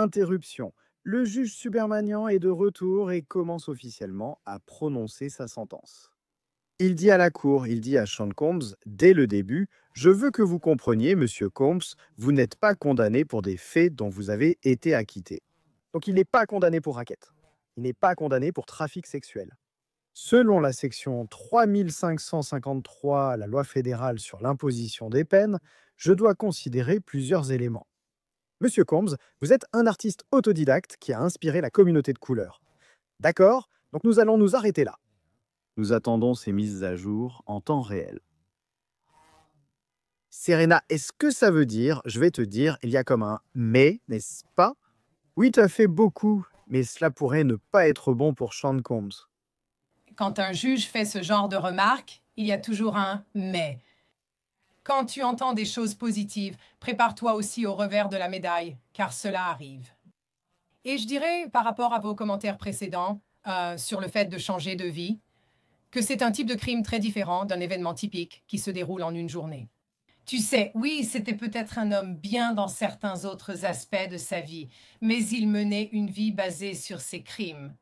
Interruption. Le juge Supermanian est de retour et commence officiellement à prononcer sa sentence. Il dit à la cour, il dit à Sean Combs, dès le début, je veux que vous compreniez, monsieur Combs, vous n'êtes pas condamné pour des faits dont vous avez été acquitté. Donc il n'est pas condamné pour racket. Il n'est pas condamné pour trafic sexuel. Selon la section 3553, la loi fédérale sur l'imposition des peines, je dois considérer plusieurs éléments. Monsieur Combs, vous êtes un artiste autodidacte qui a inspiré la communauté de couleur. D'accord? Donc nous allons nous arrêter là. Nous attendons ces mises à jour en temps réel. Serena, est-ce que ça veut dire, je vais te dire, il y a comme un mais, n'est-ce pas? Oui, tu as fait beaucoup, mais cela pourrait ne pas être bon pour Sean Combs. Quand un juge fait ce genre de remarques, il y a toujours un mais. Quand tu entends des choses positives, prépare-toi aussi au revers de la médaille, car cela arrive. Et je dirais, par rapport à vos commentaires précédents sur le fait de changer de vie, que c'est un type de crime très différent d'un événement typique qui se déroule en une journée. Tu sais, oui, c'était peut-être un homme bien dans certains autres aspects de sa vie, mais il menait une vie basée sur ses crimes.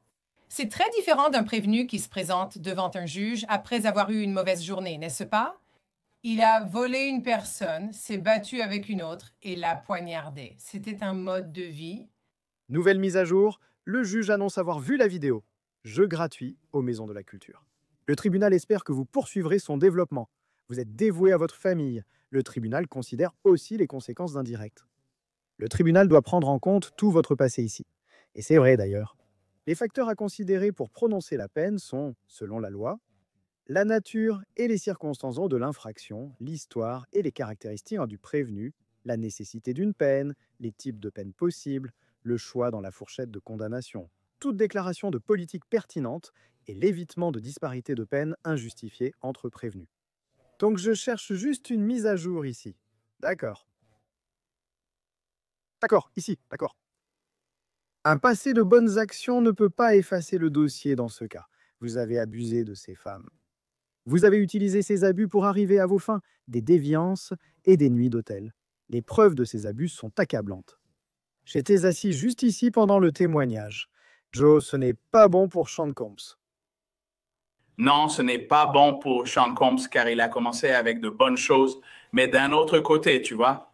C'est très différent d'un prévenu qui se présente devant un juge après avoir eu une mauvaise journée, n'est-ce pas? Il a volé une personne, s'est battu avec une autre et l'a poignardé. C'était un mode de vie. Nouvelle mise à jour, le juge annonce avoir vu la vidéo. Jeu gratuit aux Maisons de la Culture. Le tribunal espère que vous poursuivrez son développement. Vous êtes dévoué à votre famille. Le tribunal considère aussi les conséquences indirectes. Le tribunal doit prendre en compte tout votre passé ici. Et c'est vrai d'ailleurs. Les facteurs à considérer pour prononcer la peine sont, selon la loi, la nature et les circonstances de l'infraction, l'histoire et les caractéristiques du prévenu, la nécessité d'une peine, les types de peines possibles, le choix dans la fourchette de condamnation, toute déclaration de politique pertinente et l'évitement de disparités de peine injustifiées entre prévenus. Donc je cherche juste une mise à jour ici. D'accord. D'accord, ici, d'accord. Un passé de bonnes actions ne peut pas effacer le dossier dans ce cas. Vous avez abusé de ces femmes. Vous avez utilisé ces abus pour arriver à vos fins, des déviances et des nuits d'hôtel. Les preuves de ces abus sont accablantes. J'étais assis juste ici pendant le témoignage. Joe, ce n'est pas bon pour Sean Combs. Non, ce n'est pas bon pour Sean Combs car il a commencé avec de bonnes choses, mais d'un autre côté, tu vois.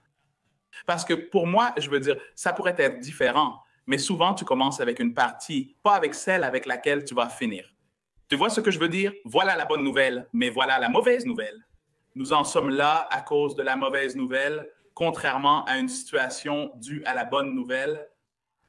Parce que pour moi, je veux dire, ça pourrait être différent, mais souvent tu commences avec une partie, pas avec celle avec laquelle tu vas finir. Tu vois ce que je veux dire? Voilà la bonne nouvelle, mais voilà la mauvaise nouvelle. Nous en sommes là à cause de la mauvaise nouvelle, contrairement à une situation due à la bonne nouvelle.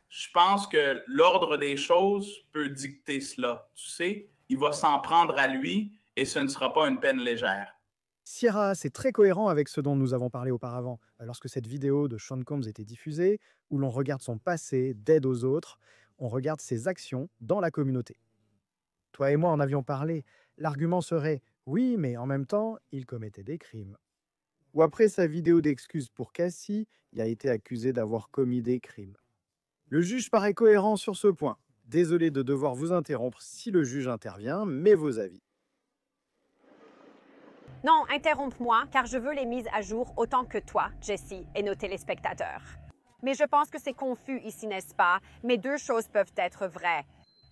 Je pense que l'ordre des choses peut dicter cela. Tu sais, il va s'en prendre à lui et ce ne sera pas une peine légère. Sierra, c'est très cohérent avec ce dont nous avons parlé auparavant, lorsque cette vidéo de Sean Combs était diffusée, où l'on regarde son passé d'aide aux autres, on regarde ses actions dans la communauté. Toi et moi en avions parlé. L'argument serait oui, mais en même temps, il commettait des crimes. Ou après sa vidéo d'excuses pour Cassie, il a été accusé d'avoir commis des crimes. Le juge paraît cohérent sur ce point. Désolé de devoir vous interrompre si le juge intervient, mais vos avis. Non, interromps-moi, car je veux les mises à jour autant que toi, Jessie, et nos téléspectateurs. Mais je pense que c'est confus ici, n'est-ce pas? Mais deux choses peuvent être vraies.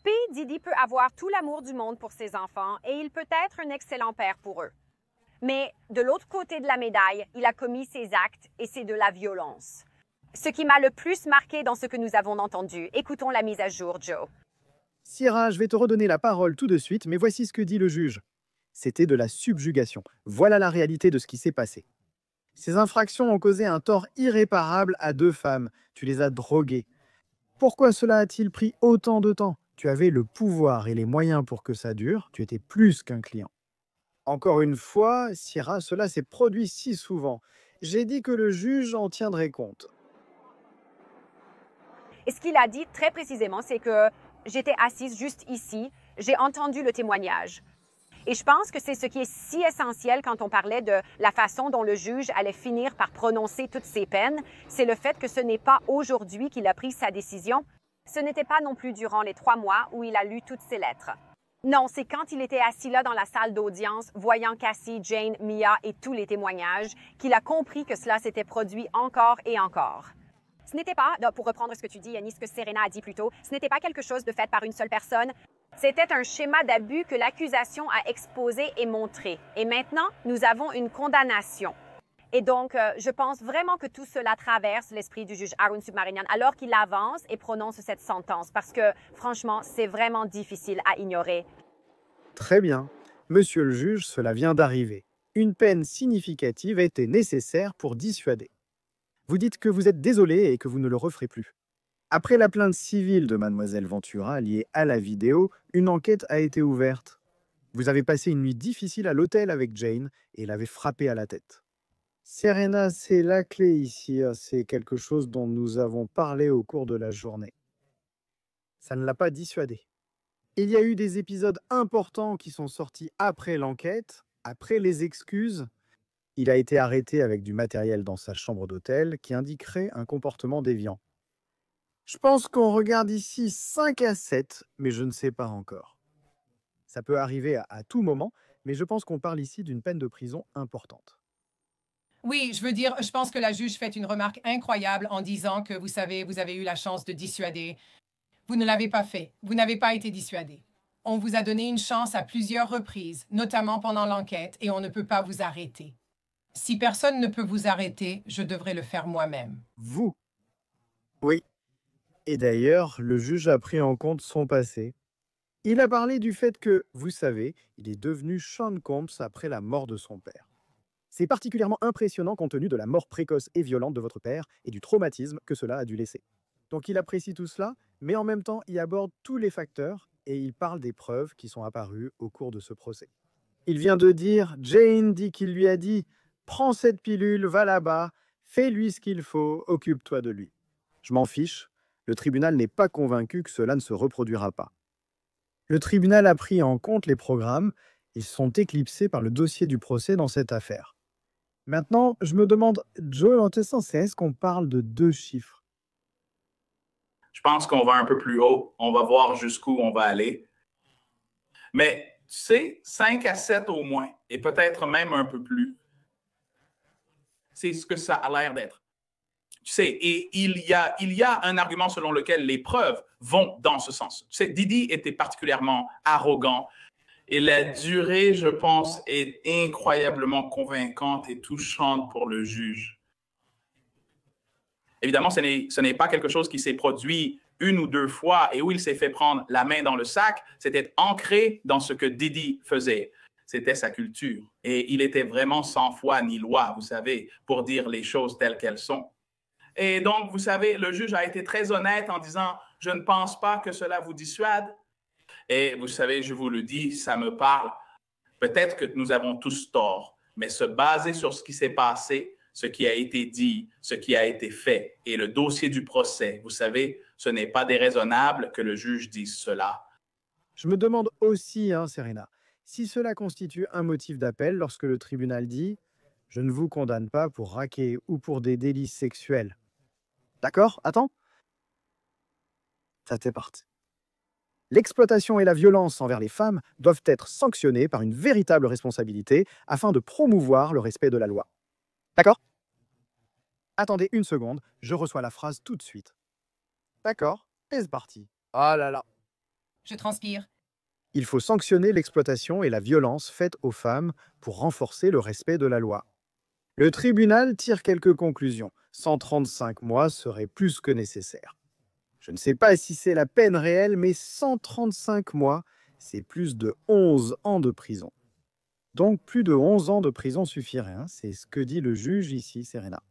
P. Diddy peut avoir tout l'amour du monde pour ses enfants et il peut être un excellent père pour eux. Mais de l'autre côté de la médaille, il a commis ses actes et c'est de la violence. Ce qui m'a le plus marqué dans ce que nous avons entendu, écoutons la mise à jour, Joe. Sierra, je vais te redonner la parole tout de suite, mais voici ce que dit le juge. C'était de la subjugation. Voilà la réalité de ce qui s'est passé. Ces infractions ont causé un tort irréparable à deux femmes. Tu les as droguées. Pourquoi cela a-t-il pris autant de temps? Tu avais le pouvoir et les moyens pour que ça dure. Tu étais plus qu'un client. Encore une fois, Sierra, cela s'est produit si souvent. J'ai dit que le juge en tiendrait compte. Et ce qu'il a dit très précisément, c'est que j'étais assise juste ici, j'ai entendu le témoignage. Et je pense que c'est ce qui est si essentiel quand on parlait de la façon dont le juge allait finir par prononcer toutes ces peines, c'est le fait que ce n'est pas aujourd'hui qu'il a pris sa décision. Ce n'était pas non plus durant les 3 mois où il a lu toutes ces lettres. Non, c'est quand il était assis là dans la salle d'audience, voyant Cassie, Jane, Mia et tous les témoignages, qu'il a compris que cela s'était produit encore et encore. Ce n'était pas, pour reprendre ce que tu dis, Yannis, ce que Serena a dit plus tôt, ce n'était pas quelque chose de fait par une seule personne. C'était un schéma d'abus que l'accusation a exposé et montré. Et maintenant, nous avons une condamnation. Et donc, je pense vraiment que tout cela traverse l'esprit du juge Arun Subramanian alors qu'il avance et prononce cette sentence. Parce que, franchement, c'est vraiment difficile à ignorer. Très bien. Monsieur le juge, cela vient d'arriver. Une peine significative était nécessaire pour dissuader. Vous dites que vous êtes désolé et que vous ne le referez plus. Après la plainte civile de mademoiselle Ventura liée à la vidéo, une enquête a été ouverte. Vous avez passé une nuit difficile à l'hôtel avec Jane et l'avez frappée à la tête. Serena, c'est la clé ici. C'est quelque chose dont nous avons parlé au cours de la journée. Ça ne l'a pas dissuadé. Il y a eu des épisodes importants qui sont sortis après l'enquête, après les excuses. Il a été arrêté avec du matériel dans sa chambre d'hôtel qui indiquerait un comportement déviant. Je pense qu'on regarde ici 5 à 7, mais je ne sais pas encore. Ça peut arriver à tout moment, mais je pense qu'on parle ici d'une peine de prison importante. Oui, je veux dire, je pense que la juge fait une remarque incroyable en disant que, vous savez, vous avez eu la chance de dissuader. Vous ne l'avez pas fait. Vous n'avez pas été dissuadé. On vous a donné une chance à plusieurs reprises, notamment pendant l'enquête, et on ne peut pas vous arrêter. Si personne ne peut vous arrêter, je devrais le faire moi-même. Vous? Oui. Et d'ailleurs, le juge a pris en compte son passé. Il a parlé du fait que, vous savez, il est devenu Sean Combs après la mort de son père. C'est particulièrement impressionnant compte tenu de la mort précoce et violente de votre père et du traumatisme que cela a dû laisser. Donc il apprécie tout cela, mais en même temps, il aborde tous les facteurs et il parle des preuves qui sont apparues au cours de ce procès. Il vient de dire, Jane dit qu'il lui a dit « Prends cette pilule, va là-bas, fais-lui ce qu'il faut, occupe-toi de lui. » Je m'en fiche, le tribunal n'est pas convaincu que cela ne se reproduira pas. Le tribunal a pris en compte les programmes, ils sont éclipsés par le dossier du procès dans cette affaire. Maintenant, je me demande, Joel, en te sens, est-ce qu'on parle de 2 chiffres? Je pense qu'on va un peu plus haut. On va voir jusqu'où on va aller. Mais tu sais, 5 à 7 au moins, et peut-être même un peu plus. C'est ce que ça a l'air d'être. Tu sais, et il y a un argument selon lequel les preuves vont dans ce sens. Tu sais, Didi était particulièrement arrogant. Et la durée, je pense, est incroyablement convaincante et touchante pour le juge. Évidemment, ce n'est pas quelque chose qui s'est produit 1 ou 2 fois et où il s'est fait prendre la main dans le sac. C'était ancré dans ce que Didi faisait. C'était sa culture. Et il était vraiment sans foi ni loi, vous savez, pour dire les choses telles qu'elles sont. Et donc, vous savez, le juge a été très honnête en disant « Je ne pense pas que cela vous dissuade. » Et vous savez, je vous le dis, ça me parle. Peut-être que nous avons tous tort, mais se baser sur ce qui s'est passé, ce qui a été dit, ce qui a été fait et le dossier du procès, vous savez, ce n'est pas déraisonnable que le juge dise cela. Je me demande aussi, Serena, si cela constitue un motif d'appel lorsque le tribunal dit « Je ne vous condamne pas pour racket ou pour des délits sexuels. » D'accord? Attends. Ça t'est parti. L'exploitation et la violence envers les femmes doivent être sanctionnées par une véritable responsabilité afin de promouvoir le respect de la loi. D'accord? Attendez une seconde, je reçois la phrase tout de suite. D'accord, et c'est parti. Ah là là. Je transpire. Il faut sanctionner l'exploitation et la violence faites aux femmes pour renforcer le respect de la loi. Le tribunal tire quelques conclusions. 135 mois serait plus que nécessaire. Je ne sais pas si c'est la peine réelle, mais 135 mois, c'est plus de 11 ans de prison. Donc plus de 11 ans de prison suffirait, c'est ce que dit le juge ici, Serena.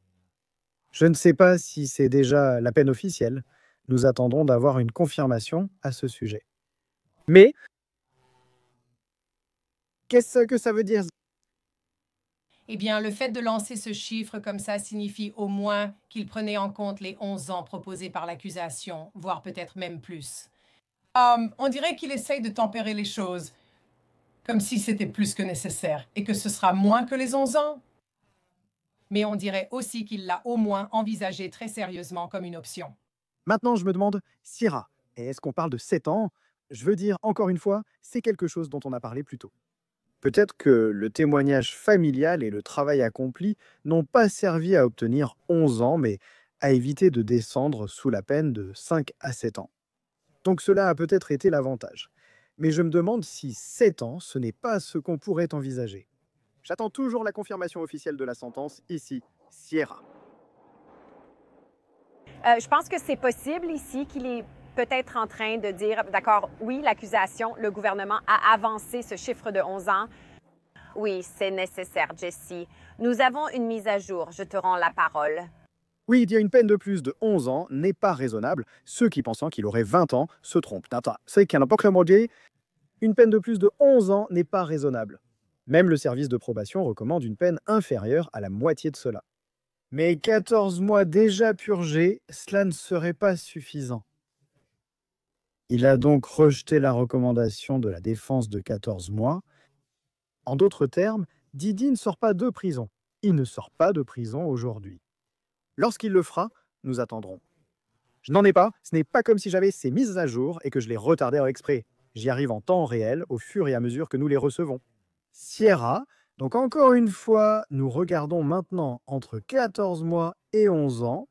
Je ne sais pas si c'est déjà la peine officielle. Nous attendons d'avoir une confirmation à ce sujet. Mais, qu'est-ce que ça veut dire? Eh bien, le fait de lancer ce chiffre comme ça signifie au moins qu'il prenait en compte les 11 ans proposés par l'accusation, voire peut-être même plus. On dirait qu'il essaye de tempérer les choses, comme si c'était plus que nécessaire, et que ce sera moins que les 11 ans. Mais on dirait aussi qu'il l'a au moins envisagé très sérieusement comme une option. Maintenant, je me demande, Syrah, est-ce qu'on parle de 7 ans? Je veux dire, encore une fois, c'est quelque chose dont on a parlé plus tôt. Peut-être que le témoignage familial et le travail accompli n'ont pas servi à obtenir 11 ans, mais a évité de descendre sous la peine de 5 à 7 ans. Donc cela a peut-être été l'avantage. Mais je me demande si 7 ans, ce n'est pas ce qu'on pourrait envisager. J'attends toujours la confirmation officielle de la sentence, ici, Sierra. Je pense que c'est possible ici qu'il est peut-être en train de dire, d'accord, oui, l'accusation, le gouvernement a avancé ce chiffre de 11 ans. Oui, c'est nécessaire, Jessie. Nous avons une mise à jour. Je te rends la parole. Oui, il y a une peine de plus de 11 ans n'est pas raisonnable. Ceux qui pensant qu'il aurait 20 ans se trompent. C'est qu'il y a pas que le mot dit. Une peine de plus de 11 ans n'est pas raisonnable. Même le service de probation recommande une peine inférieure à la moitié de cela. Mais 14 mois déjà purgés, cela ne serait pas suffisant. Il a donc rejeté la recommandation de la défense de 14 mois. En d'autres termes, Didi ne sort pas de prison. Il ne sort pas de prison aujourd'hui. Lorsqu'il le fera, nous attendrons. Je n'en ai pas, ce n'est pas comme si j'avais ces mises à jour et que je les retardais exprès. J'y arrive en temps réel au fur et à mesure que nous les recevons. Sierra, donc encore une fois, nous regardons maintenant entre 14 mois et 11 ans.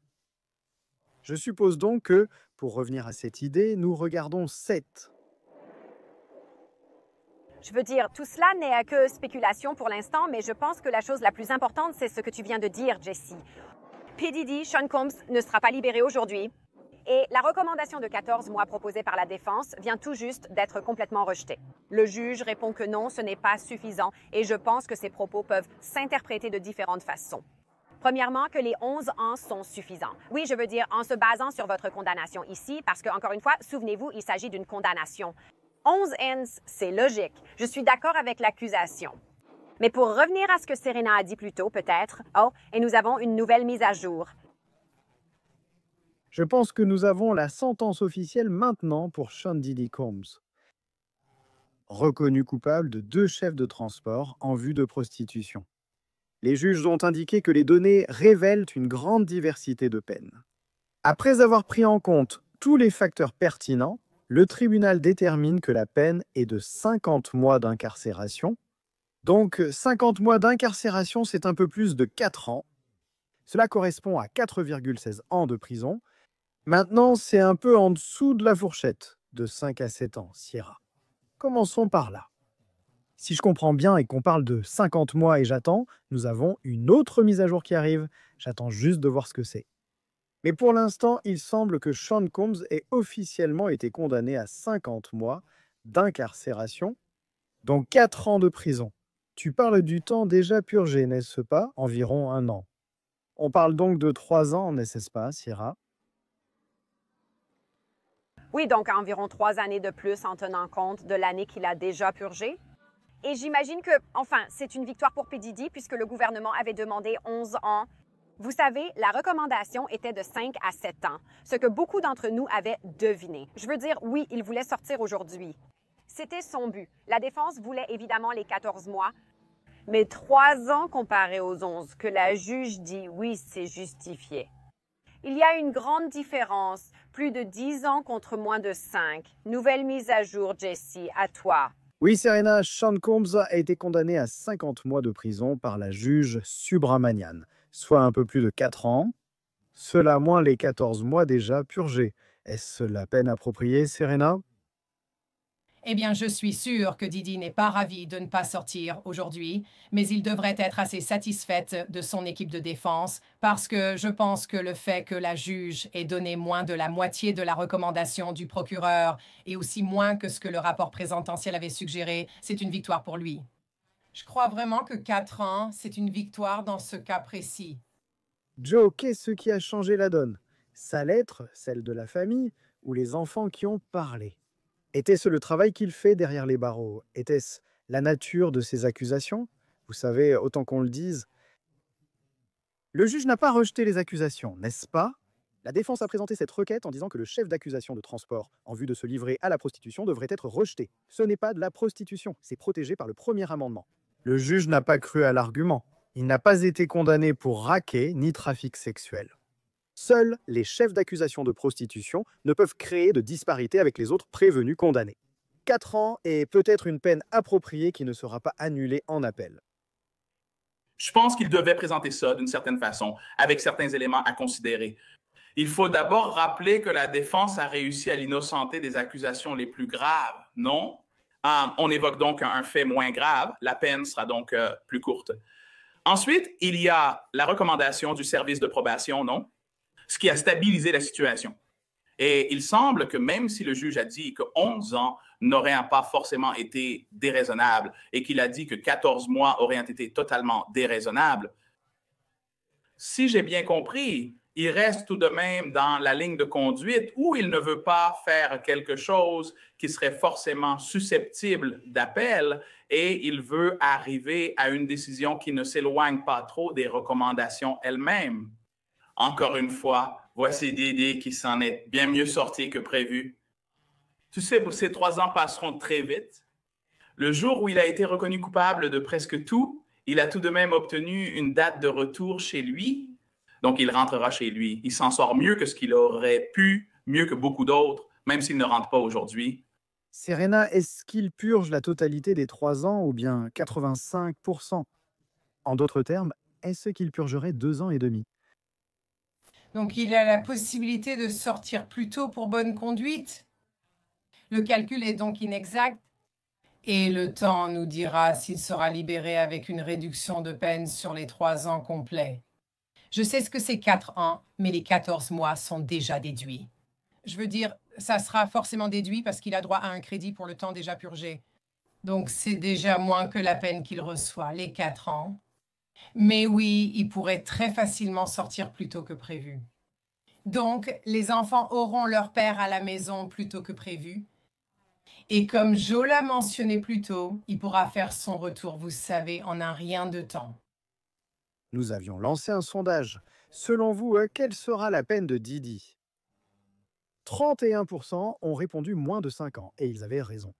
Je suppose donc que, pour revenir à cette idée, nous regardons 7. Je veux dire, tout cela n'est que spéculation pour l'instant, mais je pense que la chose la plus importante, c'est ce que tu viens de dire, Jessie. P. Diddy, Sean Combs ne sera pas libéré aujourd'hui. Et la recommandation de 14 mois proposée par la défense vient tout juste d'être complètement rejetée. Le juge répond que non, ce n'est pas suffisant et je pense que ces propos peuvent s'interpréter de différentes façons. Premièrement, que les 11 ans sont suffisants. Oui, je veux dire en se basant sur votre condamnation ici, parce que, encore une fois, souvenez-vous, il s'agit d'une condamnation. 11 ans, c'est logique. Je suis d'accord avec l'accusation. Mais pour revenir à ce que Serena a dit plus tôt, peut-être, et nous avons une nouvelle mise à jour. Je pense que nous avons la sentence officielle maintenant pour Sean Diddy Combs. Reconnu coupable de 2 chefs de transport en vue de prostitution. Les juges ont indiqué que les données révèlent une grande diversité de peines. Après avoir pris en compte tous les facteurs pertinents, le tribunal détermine que la peine est de 50 mois d'incarcération. Donc 50 mois d'incarcération, c'est un peu plus de 4 ans. Cela correspond à 4,16 ans de prison. Maintenant, c'est un peu en dessous de la fourchette, de 5 à 7 ans, Sierra. Commençons par là. Si je comprends bien et qu'on parle de 50 mois et j'attends, nous avons une autre mise à jour qui arrive. J'attends juste de voir ce que c'est. Mais pour l'instant, il semble que Sean Combs ait officiellement été condamné à 50 mois d'incarcération, donc 4 ans de prison. Tu parles du temps déjà purgé, n'est-ce pas? Environ 1 an. On parle donc de 3 ans, n'est-ce pas, Sierra? Oui, donc environ 3 années de plus en tenant compte de l'année qu'il a déjà purgée. Et j'imagine que, enfin, c'est une victoire pour P. Diddy puisque le gouvernement avait demandé 11 ans. Vous savez, la recommandation était de 5 à 7 ans, ce que beaucoup d'entre nous avaient deviné. Je veux dire, oui, il voulait sortir aujourd'hui. C'était son but. La défense voulait évidemment les 14 mois, mais 3 ans comparé aux 11 que la juge dit oui, c'est justifié. Il y a une grande différence, plus de 10 ans contre moins de 5. Nouvelle mise à jour, Jessie, à toi. Oui, Serena, Sean Combs a été condamné à 50 mois de prison par la juge Subramanian, soit un peu plus de 4 ans. Cela moins les 14 mois déjà purgés. Est-ce la peine appropriée, Serena? Eh bien, je suis sûre que Didi n'est pas ravi de ne pas sortir aujourd'hui, mais il devrait être assez satisfaite de son équipe de défense parce que je pense que le fait que la juge ait donné moins de la moitié de la recommandation du procureur et aussi moins que ce que le rapport présidentiel avait suggéré, c'est une victoire pour lui. Je crois vraiment que 4 ans, c'est une victoire dans ce cas précis. Joe, qu'est-ce qui a changé la donne? Sa lettre, celle de la famille, ou les enfants qui ont parlé? Était-ce le travail qu'il fait derrière les barreaux? Était-ce la nature de ses accusations? Vous savez, autant qu'on le dise. Le juge n'a pas rejeté les accusations, n'est-ce pas? La défense a présenté cette requête en disant que le chef d'accusation de transport en vue de se livrer à la prostitution devrait être rejeté. Ce n'est pas de la prostitution, c'est protégé par le premier amendement. Le juge n'a pas cru à l'argument. Il n'a pas été condamné pour racket ni trafic sexuel. Seuls les chefs d'accusation de prostitution ne peuvent créer de disparité avec les autres prévenus condamnés. 4 ans est peut-être une peine appropriée qui ne sera pas annulée en appel. Je pense qu'il devait présenter ça d'une certaine façon, avec certains éléments à considérer. Il faut d'abord rappeler que la défense a réussi à l'innocenter des accusations les plus graves, non? On évoque donc un fait moins grave, la peine sera donc plus courte. Ensuite, il y a la recommandation du service de probation, non? Ce qui a stabilisé la situation. Et il semble que même si le juge a dit que 11 ans n'auraient pas forcément été déraisonnables et qu'il a dit que 14 mois auraient été totalement déraisonnables, si j'ai bien compris, il reste tout de même dans la ligne de conduite où il ne veut pas faire quelque chose qui serait forcément susceptible d'appel et il veut arriver à une décision qui ne s'éloigne pas trop des recommandations elles-mêmes. Encore une fois, voici Didi qui s'en est bien mieux sorti que prévu. Tu sais, ces 3 ans passeront très vite. Le jour où il a été reconnu coupable de presque tout, il a tout de même obtenu une date de retour chez lui. Donc, il rentrera chez lui. Il s'en sort mieux que ce qu'il aurait pu, mieux que beaucoup d'autres, même s'il ne rentre pas aujourd'hui. Serena, est-ce qu'il purge la totalité des 3 ans ou bien 85%? En d'autres termes, est-ce qu'il purgerait 2 ans et demi? Donc, il a la possibilité de sortir plus tôt pour bonne conduite. Le calcul est donc inexact. Et le temps nous dira s'il sera libéré avec une réduction de peine sur les 3 ans complets. Je sais ce que c'est 4 ans, mais les 14 mois sont déjà déduits. Je veux dire, ça sera forcément déduit parce qu'il a droit à un crédit pour le temps déjà purgé. Donc, c'est déjà moins que la peine qu'il reçoit, les 4 ans. Mais oui, il pourrait très facilement sortir plus tôt que prévu. Donc, les enfants auront leur père à la maison plus tôt que prévu. Et comme Joe l'a mentionné plus tôt, il pourra faire son retour, vous savez, en un rien de temps. Nous avions lancé un sondage. Selon vous, quelle sera la peine de Didi? 31% ont répondu moins de 5 ans, et ils avaient raison.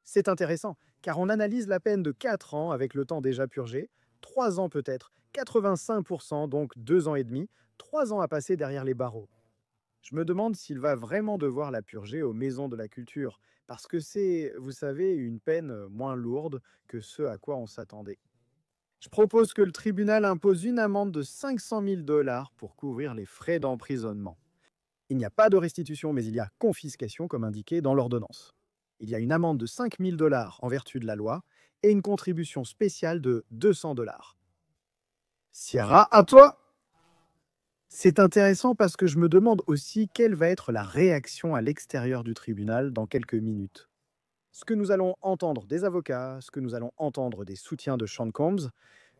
C'est intéressant, car on analyse la peine de 4 ans avec le temps déjà purgé, 3 ans peut-être, 85%, donc 2 ans et demi, 3 ans à passer derrière les barreaux. Je me demande s'il va vraiment devoir la purger aux maisons de la culture, parce que c'est, vous savez, une peine moins lourde que ce à quoi on s'attendait. Je propose que le tribunal impose une amende de 500 000 $ pour couvrir les frais d'emprisonnement. Il n'y a pas de restitution, mais il y a confiscation, comme indiqué dans l'ordonnance. Il y a une amende de 5 000 $ en vertu de la loi et une contribution spéciale de 200 $. Sierra, à toi! C'est intéressant parce que je me demande aussi quelle va être la réaction à l'extérieur du tribunal dans quelques minutes. Ce que nous allons entendre des avocats, ce que nous allons entendre des soutiens de Sean Combs,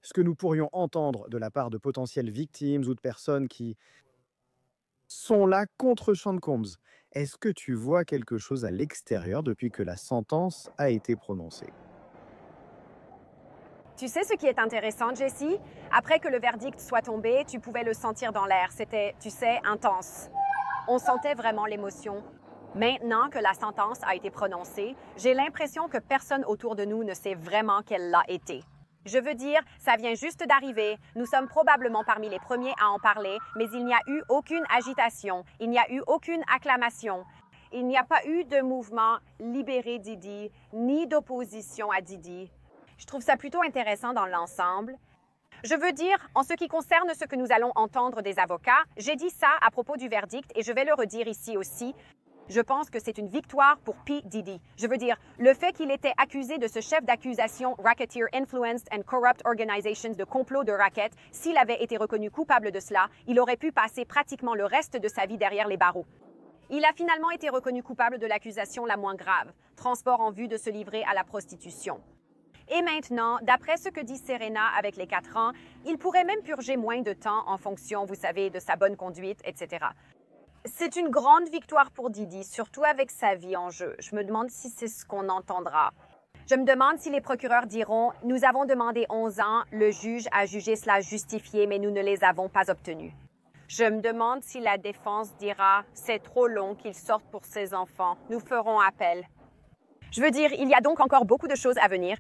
ce que nous pourrions entendre de la part de potentielles victimes ou de personnes qui sont là contre Sean Combs. Est-ce que tu vois quelque chose à l'extérieur depuis que la sentence a été prononcée? Tu sais ce qui est intéressant, Jessie? Après que le verdict soit tombé, tu pouvais le sentir dans l'air. C'était, tu sais, intense. On sentait vraiment l'émotion. Maintenant que la sentence a été prononcée, j'ai l'impression que personne autour de nous ne sait vraiment qu'elle l'a été. Je veux dire, ça vient juste d'arriver. Nous sommes probablement parmi les premiers à en parler, mais il n'y a eu aucune agitation, il n'y a eu aucune acclamation. Il n'y a pas eu de mouvement libéré Didi, ni d'opposition à Didi. Je trouve ça plutôt intéressant dans l'ensemble. Je veux dire, en ce qui concerne ce que nous allons entendre des avocats, j'ai dit ça à propos du verdict et je vais le redire ici aussi. Je pense que c'est une victoire pour P. Diddy. Je veux dire, le fait qu'il était accusé de ce chef d'accusation Racketeer Influenced and Corrupt Organizations de complot de racket, s'il avait été reconnu coupable de cela, il aurait pu passer pratiquement le reste de sa vie derrière les barreaux. Il a finalement été reconnu coupable de l'accusation la moins grave, transport en vue de se livrer à la prostitution. Et maintenant, d'après ce que dit Serena avec les 4 ans, il pourrait même purger moins de temps en fonction, vous savez, de sa bonne conduite, etc. C'est une grande victoire pour Didi, surtout avec sa vie en jeu. Je me demande si c'est ce qu'on entendra. Je me demande si les procureurs diront « Nous avons demandé 11 ans, le juge a jugé cela justifié, mais nous ne les avons pas obtenus. » Je me demande si la défense dira « C'est trop long qu'il sorte pour ses enfants, nous ferons appel. » Je veux dire, il y a donc encore beaucoup de choses à venir.